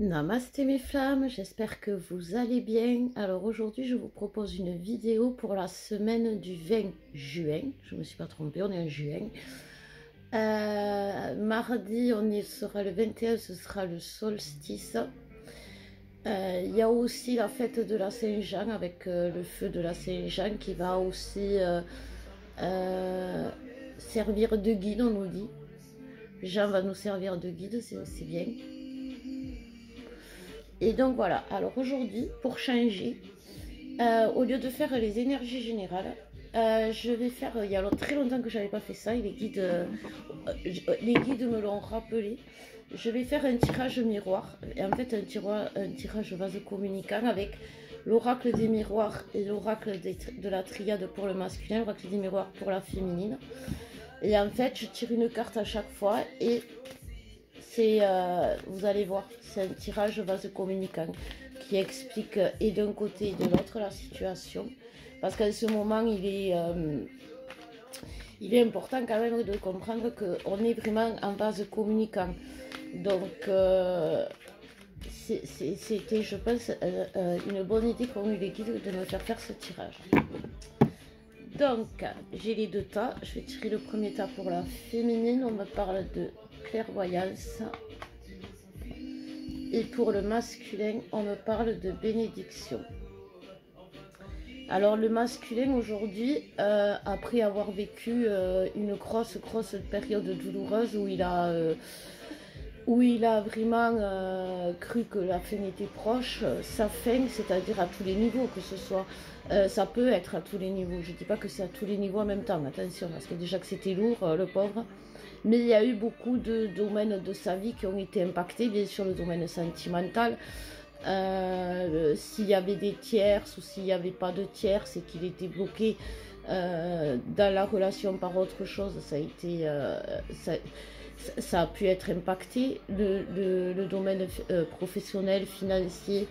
Namasté mes flammes, j'espère que vous allez bien. Alors aujourd'hui je vous propose une vidéo pour la semaine du 20 juin. Je ne me suis pas trompée, on est en juin. Mardi on y sera le 21, ce sera le solstice. Il y a aussi la fête de la Saint-Jean avec le feu de la Saint-Jean qui va aussi servir de guide, on nous dit. Jean va nous servir de guide, c'est bien. Et donc voilà, alors aujourd'hui, pour changer, au lieu de faire les énergies générales, je vais faire, il y a très longtemps que je n'avais pas fait ça, et les guides me l'ont rappelé. Je vais faire un tirage miroir, et en fait un tirage vase communicant avec l'oracle des miroirs et l'oracle de la triade pour le masculin, l'oracle des miroirs pour la féminine. Et en fait, je tire une carte à chaque fois et vous allez voir, c'est un tirage vase communicant qui explique et d'un côté et de l'autre la situation. Parce qu'en ce moment, il est important quand même de comprendre qu'on est vraiment en vase communicant. Donc, c'était, je pense, une bonne idée qu'ont eu les guides de me faire ce tirage. Donc, j'ai les deux tas. Je vais tirer le premier tas pour la féminine. On me parle de clairvoyance. Et pour le masculin, on me parle de bénédiction. Alors le masculin aujourd'hui, après avoir vécu une grosse période douloureuse où il a vraiment cru que la fin était proche, sa fin, c'est-à-dire à tous les niveaux, que ce soit, ça peut être à tous les niveaux, je ne dis pas que c'est à tous les niveaux en même temps, attention, parce que déjà que c'était lourd, le pauvre, mais il y a eu beaucoup de domaines de sa vie qui ont été impactés, bien sûr le domaine sentimental, s'il y avait des tierces ou s'il n'y avait pas de tierces, c'est qu'il était bloqué dans la relation par autre chose, ça a pu être impacté. Le domaine professionnel, financier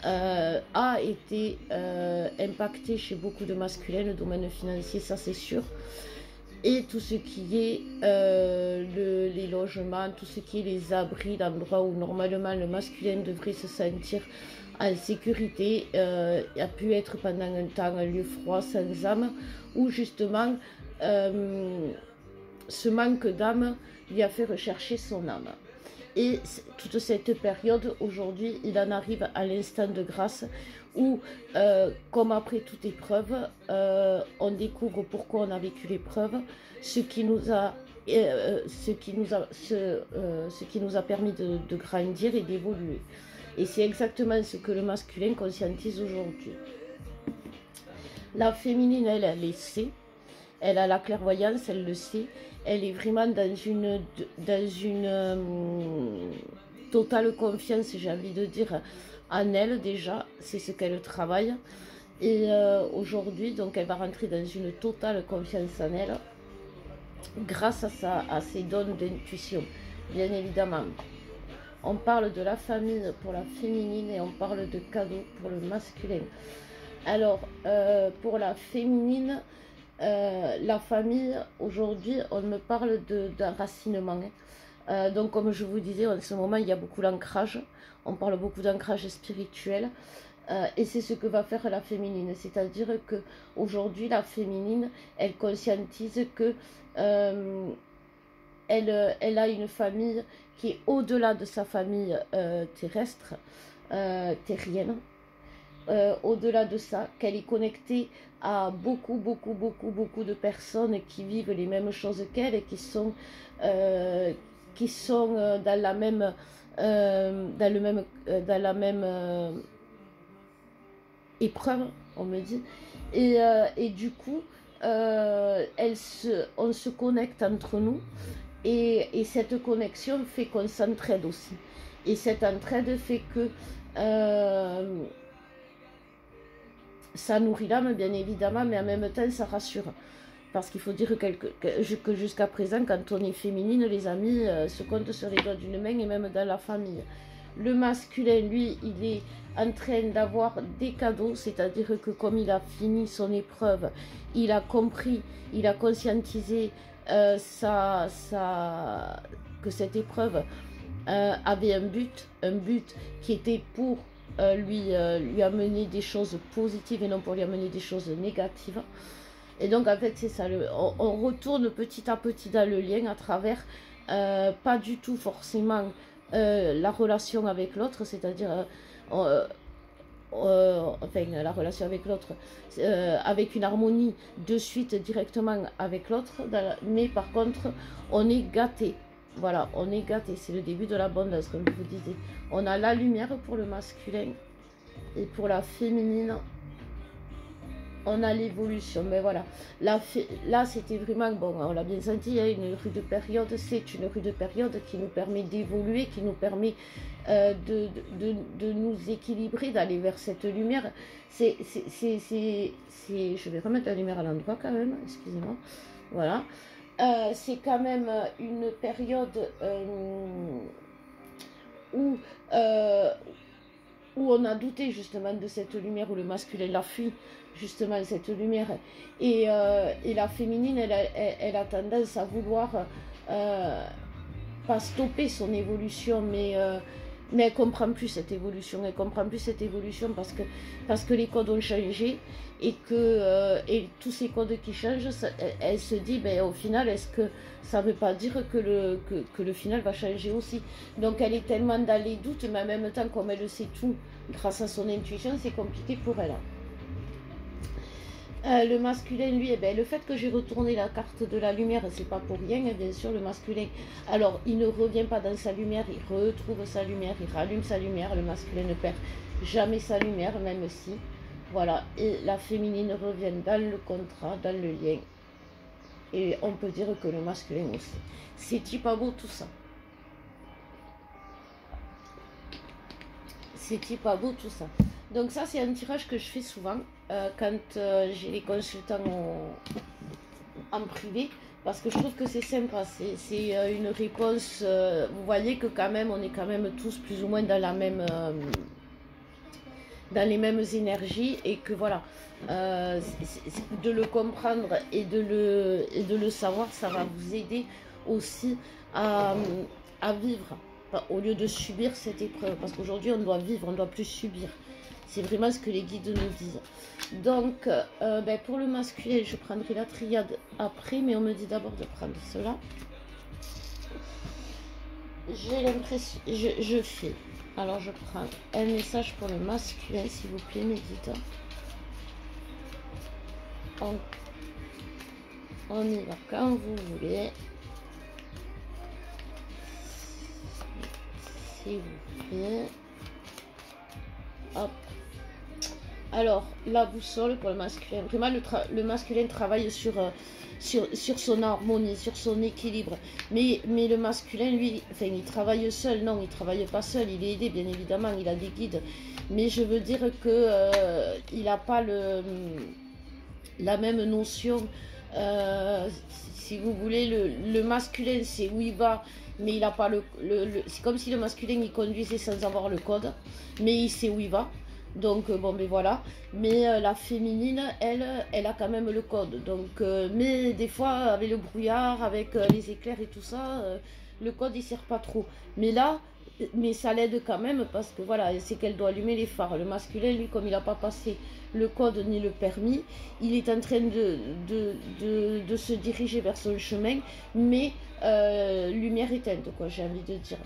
a été impacté chez beaucoup de masculins, le domaine financier, ça c'est sûr. Et tout ce qui est les logements, tout ce qui est les abris, l'endroit où normalement le masculin devrait se sentir en sécurité, a pu être pendant un temps un lieu froid, sans âme, où justement ce manque d'âme lui a fait rechercher son âme. Et toute cette période, aujourd'hui, il en arrive à l'instant de grâce où, comme après toute épreuve, on découvre pourquoi on a vécu l'épreuve, ce qui nous a permis de grandir et d'évoluer. Et c'est exactement ce que le masculin conscientise aujourd'hui. La féminine, elle le sait. Elle a la clairvoyance, elle le sait. Elle est vraiment dans une totale confiance, j'ai envie de dire, en elle déjà. C'est ce qu'elle travaille. Et aujourd'hui, donc, elle va rentrer dans une totale confiance en elle grâce à ses dons d'intuition, bien évidemment. On parle de la famille pour la féminine et on parle de cadeaux pour le masculin. Alors, pour la féminine, la famille, aujourd'hui, on me parle d'enracinement. Donc, comme je vous disais, en ce moment, il y a beaucoup d'ancrage. On parle beaucoup d'ancrage spirituel. Et c'est ce que va faire la féminine. C'est-à-dire qu'aujourd'hui, la féminine, elle conscientise que elle a une famille qui est au-delà de sa famille terrestre, terrienne. Au-delà de ça, qu'elle est connectée à beaucoup de personnes qui vivent les mêmes choses qu'elle et qui sont dans la même épreuve, on me dit. Et du coup, on se connecte entre nous et cette connexion fait qu'on s'entraide aussi. Et cette entraide fait que ça nourrit l'âme, bien évidemment, mais en même temps, ça rassure. Parce qu'il faut dire que jusqu'à présent, quand on est féminine, les amis se comptent sur les doigts d'une main et même dans la famille. Le masculin, lui, il est en train d'avoir des cadeaux, c'est-à-dire que comme il a fini son épreuve, il a compris, il a conscientisé que cette épreuve avait un but qui était pour lui amener des choses positives et non pour lui amener des choses négatives. Et donc en fait c'est ça, on retourne petit à petit dans le lien à travers pas du tout forcément la relation avec l'autre, c'est-à-dire enfin la relation avec l'autre avec une harmonie de suite directement avec l'autre, mais par contre on est gâté. Voilà, on est gâté, c'est le début de l'abondance comme je vous disais. On a la lumière pour le masculin et pour la féminine on a l'évolution. Mais voilà, là c'était vraiment, bon, on l'a bien senti, il y a une rude période, c'est une rude période qui nous permet d'évoluer, qui nous permet de nous équilibrer, d'aller vers cette lumière. Je vais remettre la lumière à l'endroit quand même, excusez-moi, voilà. C'est quand même une période où on a douté justement de cette lumière, où le masculin l'a fui justement cette lumière, et la féminine elle a tendance à vouloir pas stopper son évolution, mais elle comprend plus cette évolution, parce que les codes ont changé, et que et tous ces codes qui changent, elle se dit, ben, au final, est-ce que ça veut pas dire que le final va changer aussi? Donc elle est tellement dans les doutes, mais en même temps, comme elle sait tout grâce à son intuition, c'est compliqué pour elle. Le masculin, lui, eh ben, le fait que j'ai retourné la carte de la lumière, c'est pas pour rien, bien sûr. Le masculin, alors il ne revient pas dans sa lumière, il retrouve sa lumière, il rallume sa lumière. Le masculin ne perd jamais sa lumière, même si, voilà. Et la féminine revient dans le contrat, dans le lien, et on peut dire que le masculin aussi. C'est-il pas beau tout ça? C'est-il pas beau tout ça? Donc ça, c'est un tirage que je fais souvent quand j'ai les consultants en privé, parce que je trouve que c'est sympa, c'est une réponse, vous voyez que quand même, on est quand même tous plus ou moins dans la même... dans les mêmes énergies, et que voilà, de le comprendre et de le savoir, ça va vous aider aussi à vivre, au lieu de subir cette épreuve, parce qu'aujourd'hui on doit vivre, on ne doit plus subir. C'est vraiment ce que les guides nous disent. Donc ben, pour le masculin, je prendrai la triade après, mais on me dit d'abord de prendre cela. J'ai l'impression, je fais, alors je prends un message pour le masculin, s'il vous plaît, méditant. On y va quand vous voulez. S'il vous plaît. Hop. Alors, la boussole pour le masculin. Vraiment, le masculin travaille sur son harmonie, sur son équilibre. Mais le masculin, lui, enfin, il travaille seul. Non, il ne travaille pas seul. Il est aidé, bien évidemment. Il a des guides. Mais je veux dire que il n'a pas la même notion. Si vous voulez, le masculin, c'est où il va, mais il n'a pas c'est comme si le masculin, il conduisait sans avoir le code, mais il sait où il va. Donc bon, mais voilà. Mais la féminine, elle a quand même le code. Donc mais des fois, avec le brouillard, avec les éclairs et tout ça, le code il sert pas trop. Mais là, mais ça l'aide quand même, parce que voilà, c'est qu'elle doit allumer les phares. Le masculin, lui, comme il n'a pas passé le code ni le permis, il est en train de se diriger vers son chemin, mais lumière éteinte, quoi, j'ai envie de dire.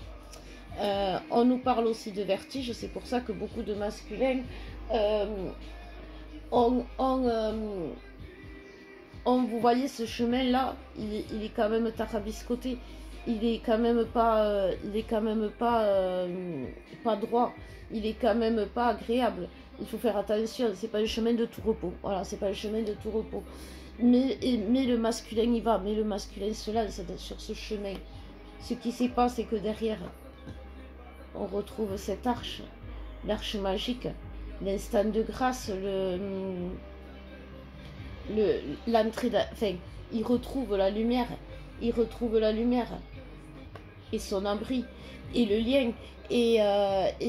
On nous parle aussi de vertige, c'est pour ça que beaucoup de masculins vous voyez, ce chemin-là, il est quand même tarabiscoté. Il est quand même pas, pas droit. Il est quand même pas agréable. Il faut faire attention. C'est pas le chemin de tout repos. Voilà, c'est pas le chemin de tout repos. Mais le masculin y va. Mais le masculin se lance sur ce chemin. Ce qui s'est passé, c'est que derrière, on retrouve cette arche, l'arche magique, l'instant de grâce, l'entrée, enfin, il retrouve la lumière, et son abri, et le lien, et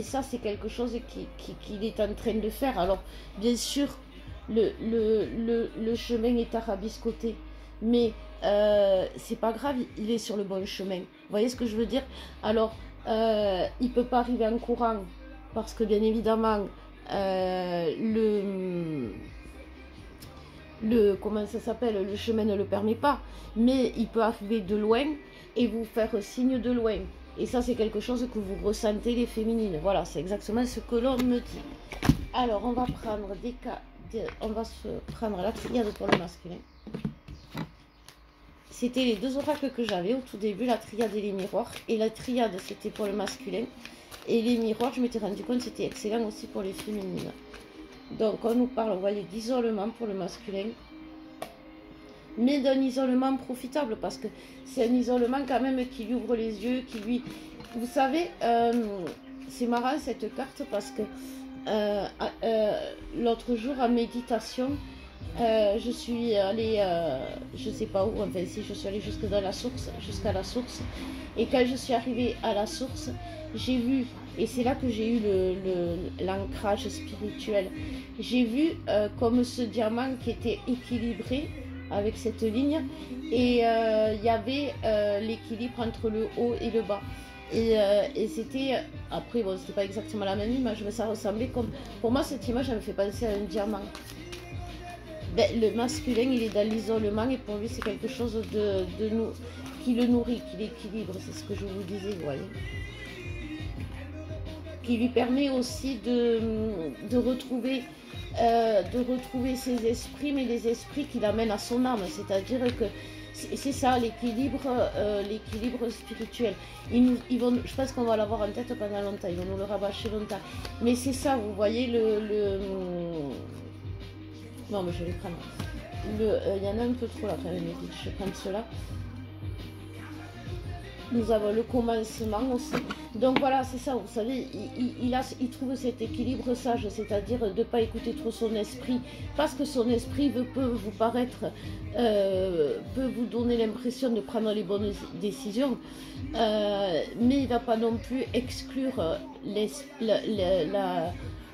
ça c'est quelque chose qu'il est en train de faire. Alors bien sûr, le chemin est tarabiscoté, mais c'est pas grave, il est sur le bon chemin. Vous voyez ce que je veux dire? Alors il ne peut pas arriver en courant parce que bien évidemment comment ça s'appelle, le chemin ne le permet pas, mais il peut arriver de loin et vous faire signe de loin. Et ça, c'est quelque chose que vous ressentez, les féminines. Voilà, c'est exactement ce que l'on me dit. Alors, on va prendre on va se prendre la triade pour le masculin. C'était les deux oracles que j'avais au tout début, la triade et les miroirs. Et la triade, c'était pour le masculin. Et les miroirs, je m'étais rendu compte, c'était excellent aussi pour les féminines. Donc, on nous parle, vous voyez, d'isolement pour le masculin. Mais d'un isolement profitable, parce que c'est un isolement quand même qui lui ouvre les yeux, qui lui... Vous savez, c'est marrant cette carte, parce que l'autre jour, en méditation, je suis allée, je sais pas où, enfin si, je suis allée jusqu'à la source, et quand je suis arrivée à la source, j'ai vu, et c'est là que j'ai eu l'ancrage spirituel, j'ai vu comme ce diamant qui était équilibré avec cette ligne, et il y avait l'équilibre entre le haut et le bas. Et c'était, après bon, c'était pas exactement la même image, mais ça ressemblait comme, pour moi cette image elle me fait penser à un diamant. Ben, le masculin il est dans l'isolement et pour lui c'est quelque chose qui le nourrit, qui l'équilibre, c'est ce que je vous disais, vous voyez. Qui lui permet aussi de retrouver ses esprits, mais les esprits qui l'amènent à son âme, c'est-à-dire que c'est ça l'équilibre spirituel. Je pense qu'on va l'avoir en tête pendant longtemps, ils vont nous le rabâcher longtemps. Mais c'est ça, vous voyez non, mais je vais prendre. Il y en a un peu trop là quand même, je vais prendre cela. Nous avons le commencement aussi. Donc voilà, c'est ça, vous savez, il trouve cet équilibre sage, c'est-à-dire de ne pas écouter trop son esprit, parce que son esprit peut vous paraître, peut vous donner l'impression de prendre les bonnes décisions, mais il ne va pas non plus exclure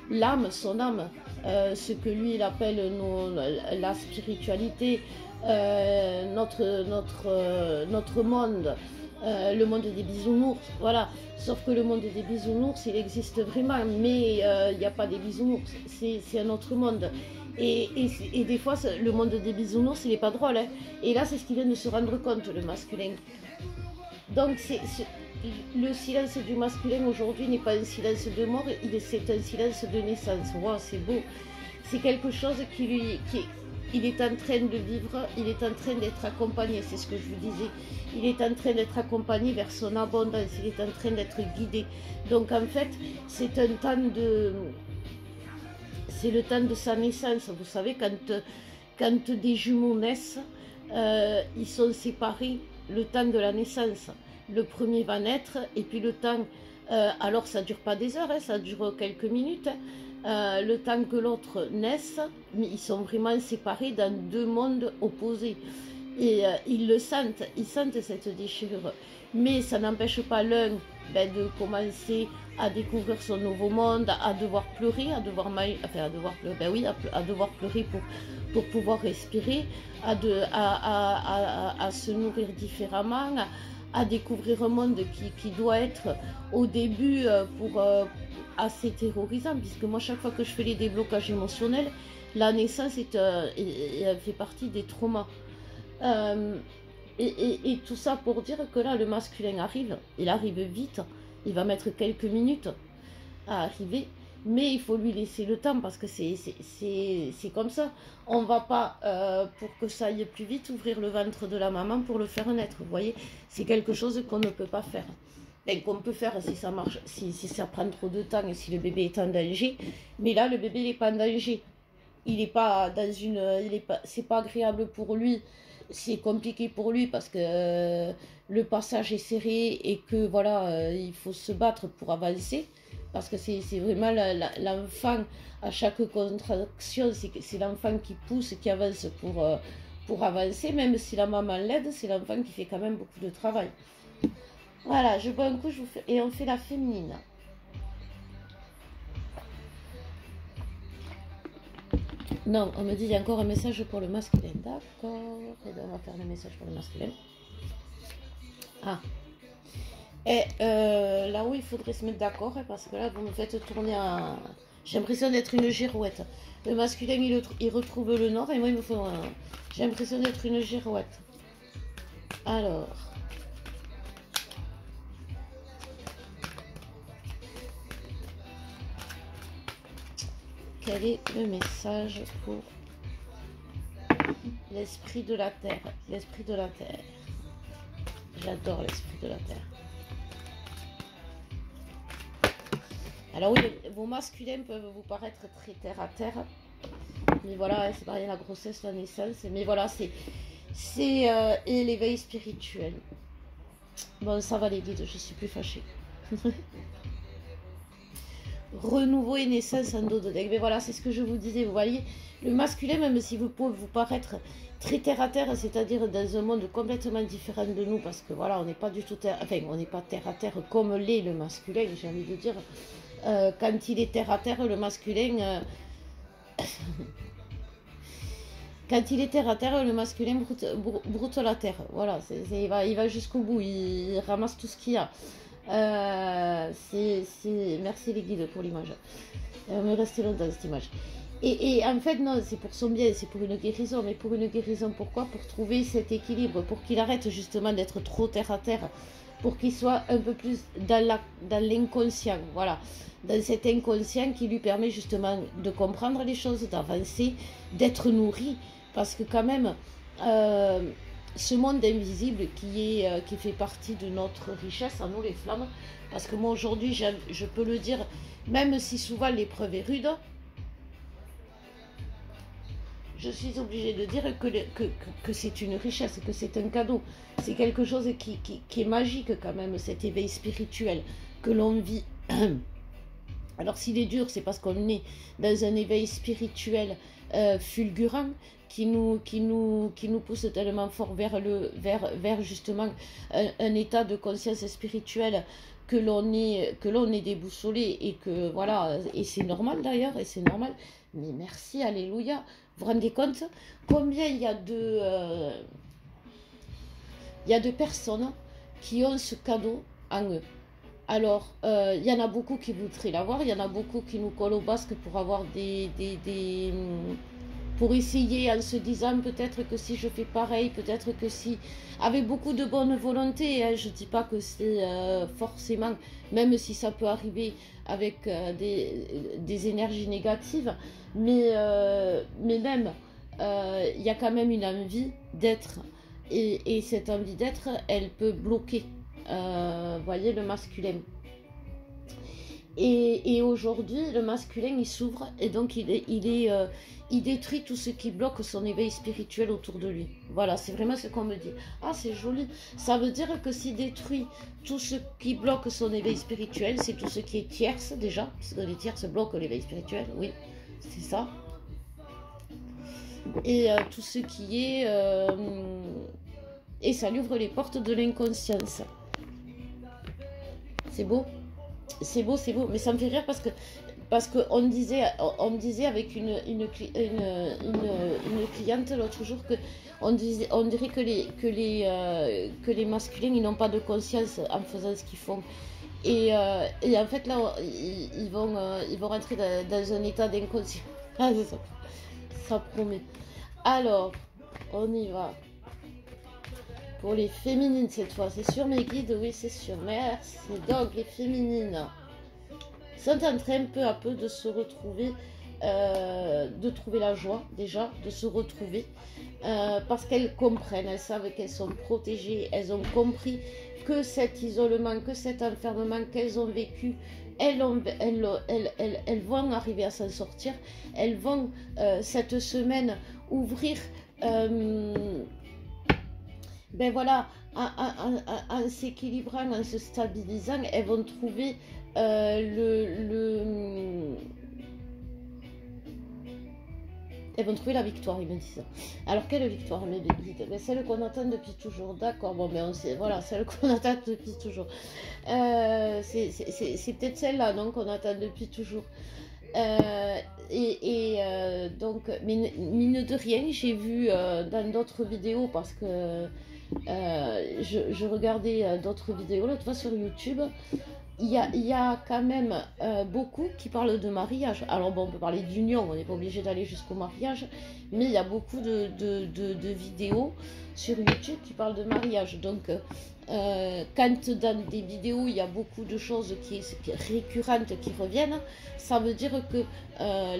l'âme, son âme, ce que lui il appelle la spiritualité, notre monde. Le monde des bisounours, voilà. Sauf que le monde des bisounours, il existe vraiment, mais il n'y a pas des bisounours, c'est un autre monde. Et des fois, le monde des bisounours, il n'est pas drôle. Hein. Et là, c'est ce qu'il vient de se rendre compte, le masculin. Donc, le silence du masculin aujourd'hui n'est pas un silence de mort, c'est un silence de naissance. Wow, c'est beau. C'est quelque chose il est en train de vivre, il est en train d'être accompagné, c'est ce que je vous disais. Il est en train d'être accompagné vers son abondance, il est en train d'être guidé. Donc en fait, c'est le temps de sa naissance. Vous savez, quand des jumeaux naissent, ils sont séparés le temps de la naissance. Le premier va naître et puis le temps, alors ça ne dure pas des heures, hein, ça dure quelques minutes. Le temps que l'autre naisse, mais ils sont vraiment séparés dans deux mondes opposés. Et ils sentent cette déchirure. Mais ça n'empêche pas l'un de commencer à découvrir son nouveau monde, à devoir pleurer, à devoir pleurer pour pouvoir respirer, à se nourrir différemment, à découvrir un monde qui doit être au début assez terrorisant, puisque moi chaque fois que je fais les déblocages émotionnels, la naissance elle fait partie des traumas. Et tout ça pour dire que là le masculin arrive, il arrive vite, il va mettre quelques minutes à arriver, mais il faut lui laisser le temps parce que c'est comme ça. On va pas, pour que ça aille plus vite, ouvrir le ventre de la maman pour le faire naître, vous voyez, c'est quelque chose qu'on ne peut pas faire. Qu'on peut faire si ça marche, si ça prend trop de temps et si le bébé est en danger, mais là le bébé il n'est pas en danger, il n'est pas dans c'est pas agréable pour lui, c'est compliqué pour lui parce que le passage est serré et que voilà, il faut se battre pour avancer, parce que c'est vraiment l'enfant, à chaque contraction, c'est l'enfant qui pousse, qui avance pour avancer, même si la maman l'aide, c'est l'enfant qui fait quand même beaucoup de travail. Voilà, je bois un coup, et on fait la féminine. Non, on me dit il y a encore un message pour le masculin. D'accord. Et bien, on va faire le message pour le masculin. Ah. Et là où il faudrait se mettre d'accord, hein, parce que là, vous me faites tourner un... J'ai l'impression d'être une girouette. Le masculin, il retrouve le nord, et moi, il me faut un... J'ai l'impression d'être une girouette. Alors... Quel est le message pour l'esprit de la terre? L'esprit de la terre. J'adore l'esprit de la terre. Alors oui, vos masculins peuvent vous paraître très terre à terre. Mais voilà, c'est pareil, la grossesse, la naissance. Mais voilà, c'est et l'éveil spirituel. Bon, ça va les guides, je suis plus fâchée. Renouveau et naissance en dos de deck. Mais voilà, c'est ce que je vous disais. Vous voyez, le masculin, même si vous pouvez vous paraître très terre à terre, c'est-à-dire dans un monde complètement différent de nous, parce que voilà, on n'est pas du tout terre, enfin, on n'est pas terre à terre comme l'est le masculin, j'ai envie de dire. Quand il est terre à terre, le masculin. Quand il est terre à terre, le masculin broute la terre. Voilà, il va jusqu'au bout, il ramasse tout ce qu'il y a. Merci les guides pour l'image. Elle va me rester longtemps cette image. Et en fait, non, c'est pour son bien, c'est pour une guérison. Mais pour une guérison, pourquoi? Pour trouver cet équilibre, pour qu'il arrête justement d'être trop terre à terre, pour qu'il soit un peu plus dans l'inconscient, voilà, dans cet inconscient qui lui permet justement de comprendre les choses, d'avancer, d'être nourri, parce que quand même, ce monde invisible qui fait partie de notre richesse, à nous les flammes, parce que moi aujourd'hui, je peux le dire, même si souvent l'épreuve est rude, je suis obligée de dire que c'est une richesse, que c'est un cadeau. C'est quelque chose qui est magique quand même, cet éveil spirituel que l'on vit. Alors s'il est dur, c'est parce qu'on est dans un éveil spirituel fulgurant qui nous pousse tellement fort vers justement un état de conscience spirituelle que l'on est déboussolé et que voilà, et c'est normal d'ailleurs, et c'est normal. Mais merci, alléluia. Vous vous rendez compte combien il y a de personnes qui ont ce cadeau en eux. Alors, il y en a beaucoup qui voudraient l'avoir, il y en a beaucoup qui nous collent au basque pour avoir pour essayer en se disant peut-être que si je fais pareil, peut-être que si... Avec beaucoup de bonne volonté, hein, je ne dis pas que c'est forcément, même si ça peut arriver avec des énergies négatives, mais même, il y a quand même une envie d'être. Et cette envie d'être, elle peut bloquer, voyez, le masculin. Et aujourd'hui, le masculin, il s'ouvre et donc il détruit tout ce qui bloque son éveil spirituel autour de lui. Voilà, c'est vraiment ce qu'on me dit. Ah, c'est joli. Ça veut dire que s'il détruit tout ce qui bloque son éveil spirituel, c'est tout ce qui est tierce déjà, parce que les tierces bloquent l'éveil spirituel, oui, c'est ça. Et tout ce qui est... et ça lui ouvre les portes de l'inconscience. C'est beau. C'est beau, c'est beau, mais ça me fait rire parce que on me disait avec une cliente l'autre jour que on dirait que les masculins ils n'ont pas de conscience en faisant ce qu'ils font. Et en fait là ils vont rentrer dans un état d'inconscience. Ah, ça promet. Alors, on y va. Pour les féminines cette fois, c'est sûr mes guides, oui c'est sûr, merci. Donc les féminines sont en train peu à peu de se retrouver, de trouver la joie déjà, de se retrouver, parce qu'elles comprennent, elles savent qu'elles sont protégées, elles ont compris que cet isolement, que cet enfermement qu'elles ont vécu, elles vont arriver à s'en sortir, elles vont cette semaine ouvrir... ben voilà, en s'équilibrant, en se stabilisant, elles vont trouver elles vont trouver la victoire, ils me disent. Alors, quelle victoire, mes guides? Ben, celle qu'on attend depuis toujours, d'accord. Bon, mais on sait, voilà, celle qu'on attend depuis toujours. C'est peut-être celle-là, non, qu'on attend depuis toujours. Donc, mine de rien, j'ai vu dans d'autres vidéos, parce que Je regardais d'autres vidéos l'autre fois sur YouTube. Il y a quand même beaucoup qui parlent de mariage. Alors bon, on peut parler d'union, on n'est pas obligé d'aller jusqu'au mariage, mais il y a beaucoup de vidéos sur YouTube qui parlent de mariage. Donc quand dans des vidéos il y a beaucoup de choses qui récurrentes qui reviennent, ça veut dire que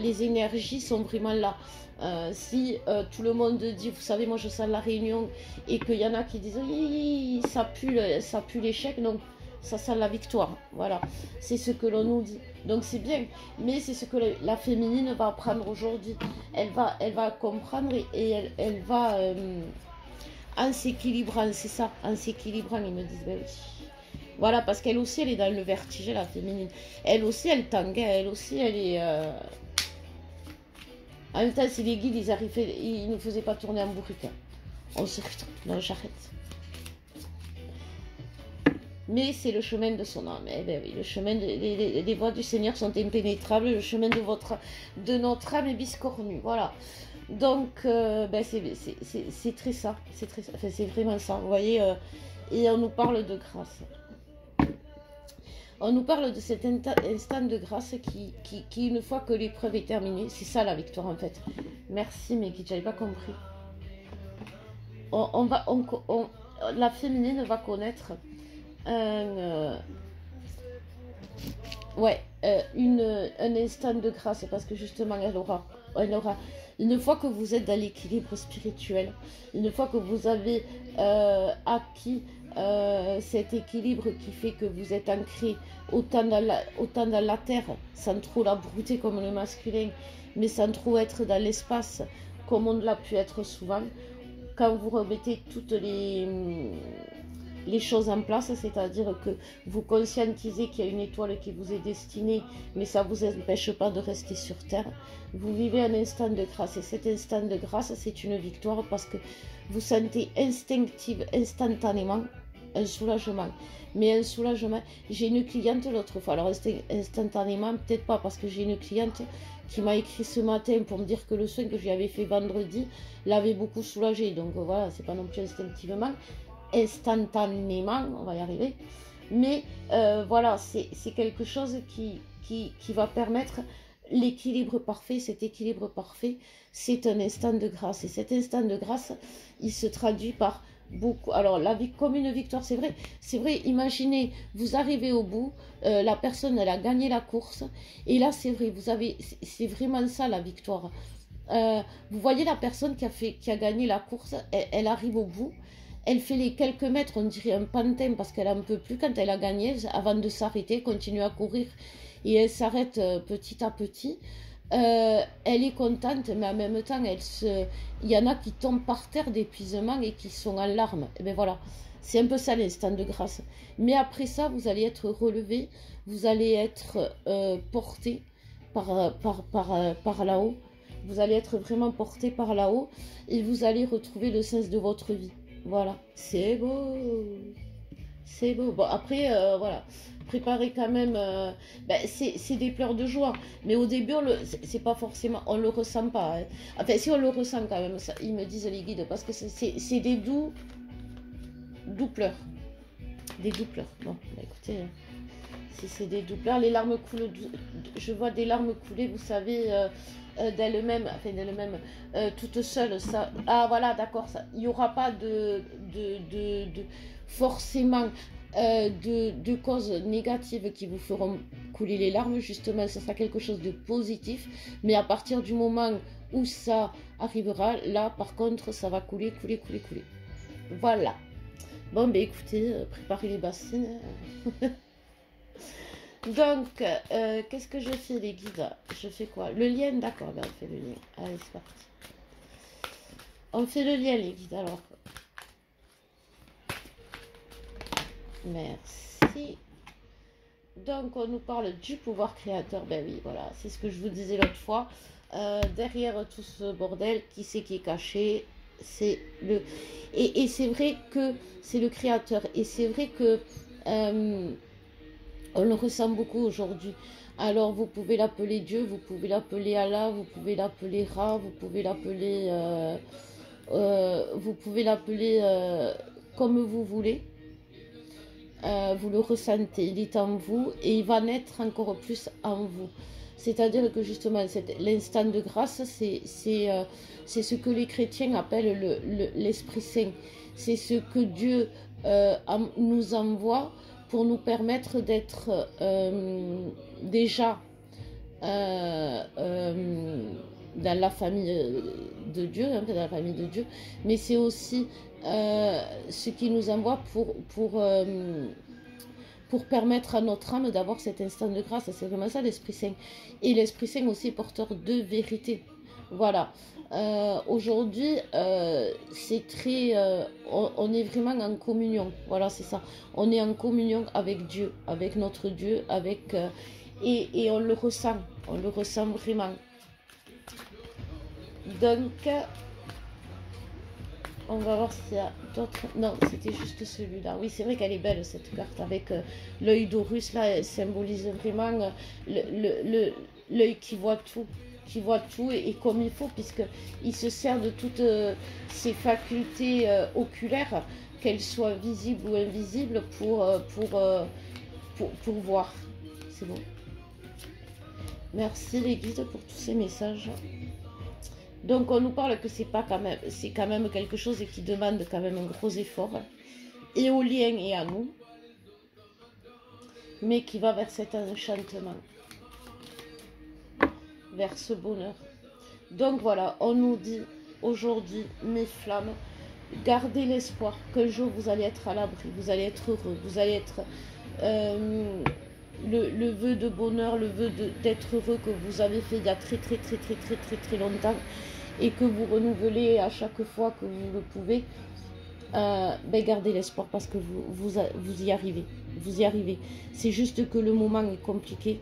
les énergies sont vraiment là. Si tout le monde dit, vous savez, moi je sens la réunion, et qu'il y en a qui disent, ça pue l'échec, donc ça sent la victoire. Voilà, c'est ce que l'on nous dit. Donc c'est bien, mais c'est ce que la féminine va apprendre aujourd'hui. Elle va comprendre elle va, en s'équilibrant, c'est ça, en s'équilibrant, ils me disent, ben oui. Voilà, parce qu'elle aussi, elle est dans le vertige, la féminine. Elle aussi, elle tangue, elle aussi, elle est... En même temps, si les guides, ils ne faisaient pas tourner en bourrique. On se retrouve dans la charrette. Mais c'est le chemin de son âme. Eh ben oui, le chemin les voies du Seigneur sont impénétrables. Le chemin de notre âme est biscornu. Voilà. Donc, ben c'est très ça. C'est très, enfin, c'est vraiment ça. Vous voyez, et on nous parle de grâce. On nous parle de cet instant de grâce qui une fois que l'épreuve est terminée, c'est ça la victoire en fait. Merci, mais qui j'avais pas compris. La féminine va connaître un instant de grâce parce que justement elle aura une fois que vous êtes dans l'équilibre spirituel, une fois que vous avez acquis cet équilibre qui fait que vous êtes ancré autant dans la terre, sans trop la brouter comme le masculin, mais sans trop être dans l'espace comme on l'a pu être souvent, quand vous remettez toutes les choses en place, c'est-à-dire que vous conscientisez qu'il y a une étoile qui vous est destinée, mais ça ne vous empêche pas de rester sur Terre. Vous vivez un instant de grâce, et cet instant de grâce, c'est une victoire parce que vous sentez instantanément un soulagement. Mais un soulagement, j'ai une cliente l'autre fois, alors instantanément, peut-être pas, parce que j'ai une cliente qui m'a écrit ce matin pour me dire que le soin que je lui avais fait vendredi l'avait beaucoup soulagée. Donc voilà, c'est pas non plus instinctivement, instantanément, on va y arriver. Mais voilà, c'est quelque chose qui va permettre l'équilibre parfait. Cet équilibre parfait, c'est un instant de grâce. Et cet instant de grâce, il se traduit par beaucoup. Alors, la vie comme une victoire, c'est vrai, imaginez, vous arrivez au bout, la personne, elle a gagné la course, et là, c'est vrai, c'est vraiment ça la victoire. Vous voyez la personne qui a gagné la course, elle arrive au bout, elle fait les quelques mètres, on dirait un pantin, parce qu'elle n'en peut plus quand elle a gagné, avant de s'arrêter, continue à courir, et elle s'arrête petit à petit. Elle est contente, mais en même temps, il y en a qui tombent par terre d'épuisement et qui sont en larmes. Et bien voilà, c'est un peu ça l'instant de grâce. Mais après ça, vous allez être relevé, vous allez être porté par là-haut. Vous allez être vraiment porté par là-haut et vous allez retrouver le sens de votre vie. Voilà, c'est beau. C'est beau. Bon, après, voilà. Préparer quand même. C'est des pleurs de joie. Mais au début, c'est pas forcément. On le ressent pas. Hein. Enfin, si on le ressent quand même, ça, ils me disent les guides, parce que c'est des doux pleurs. Des doux pleurs. Bon, bah, écoutez, si c'est des doux pleurs, les larmes coulent. Je vois des larmes couler, vous savez. D'elle-même, enfin d'elle-même, toute seule, ça. Ah voilà, d'accord, ça. Il n'y aura pas forcément de causes négatives qui vous feront couler les larmes. Justement, ça sera quelque chose de positif. Mais à partir du moment où ça arrivera, là, par contre, ça va couler. Voilà. Bon, ben écoutez, préparez les bassines. Donc, qu'est-ce que je fais, les guides? Je fais quoi? Le lien, d'accord, ben on fait le lien. Allez, c'est parti. On fait le lien, les guides, alors. Merci. Donc, on nous parle du pouvoir créateur. Ben oui, voilà, c'est ce que je vous disais l'autre fois. Derrière tout ce bordel, qui c'est qui est caché? C'est le... Et c'est vrai que c'est le créateur. Et c'est vrai que... on le ressent beaucoup aujourd'hui. Alors vous pouvez l'appeler Dieu, vous pouvez l'appeler Allah, vous pouvez l'appeler Ra, vous pouvez l'appeler comme vous voulez. Vous le ressentez, il est en vous et il va naître encore plus en vous. C'est-à-dire que justement, l'instant de grâce, c'est ce que les chrétiens appellent l'Esprit Saint. C'est ce que Dieu nous envoie pour nous permettre d'être déjà dans la famille de Dieu, hein, dans la famille de Dieu, mais c'est aussi ce qui nous envoie pour permettre à notre âme d'avoir cet instant de grâce. C'est vraiment ça l'Esprit Saint. Et l'Esprit Saint aussi est porteur de vérité. Voilà. Aujourd'hui, c'est très... on est vraiment en communion. Voilà, c'est ça. On est en communion avec Dieu, avec notre Dieu, avec... et on le ressent vraiment. Donc, on va voir s'il y a d'autres... Non, c'était juste celui-là. Oui, c'est vrai qu'elle est belle, cette carte, avec l'œil d'Horus, là, elle symbolise vraiment l'œil qui voit tout et comme il faut, puisqu'il se sert de toutes ses facultés oculaires, qu'elles soient visibles ou invisibles, pour voir. C'est bon. Merci les guides pour tous ces messages. Donc on nous parle que c'est quand même quelque chose qui demande quand même un gros effort, et au lien et à nous, mais qui va vers cet enchantement, vers ce bonheur. Donc voilà, on nous dit aujourd'hui, mes flammes, gardez l'espoir qu'un jour vous allez être à l'abri, vous allez être heureux, vous allez être le vœu de bonheur, le vœu d'être heureux que vous avez fait il y a très longtemps, et que vous renouvelez à chaque fois que vous le pouvez. Gardez l'espoir, parce que vous y arrivez. Vous y arrivez. C'est juste que le moment est compliqué.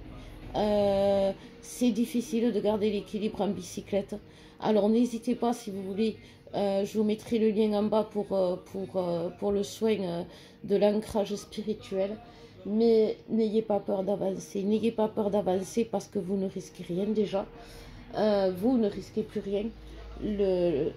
C'est difficile de garder l'équilibre en bicyclette. Alors n'hésitez pas, si vous voulez, je vous mettrai le lien en bas pour le soin de l'ancrage spirituel. Mais n'ayez pas peur d'avancer. N'ayez pas peur d'avancer, parce que vous ne risquez rien déjà. Vous ne risquez plus rien. Le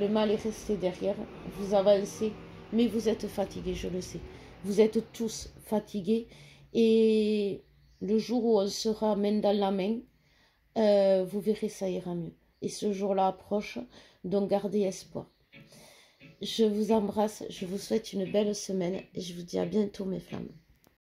mal est resté derrière. Vous avancez, mais vous êtes fatigués, je le sais. Vous êtes tous fatigués. Et le jour où on sera main dans la main, vous verrez, ça ira mieux. Et ce jour-là approche, donc gardez espoir. Je vous embrasse, je vous souhaite une belle semaine et je vous dis à bientôt, mes flammes.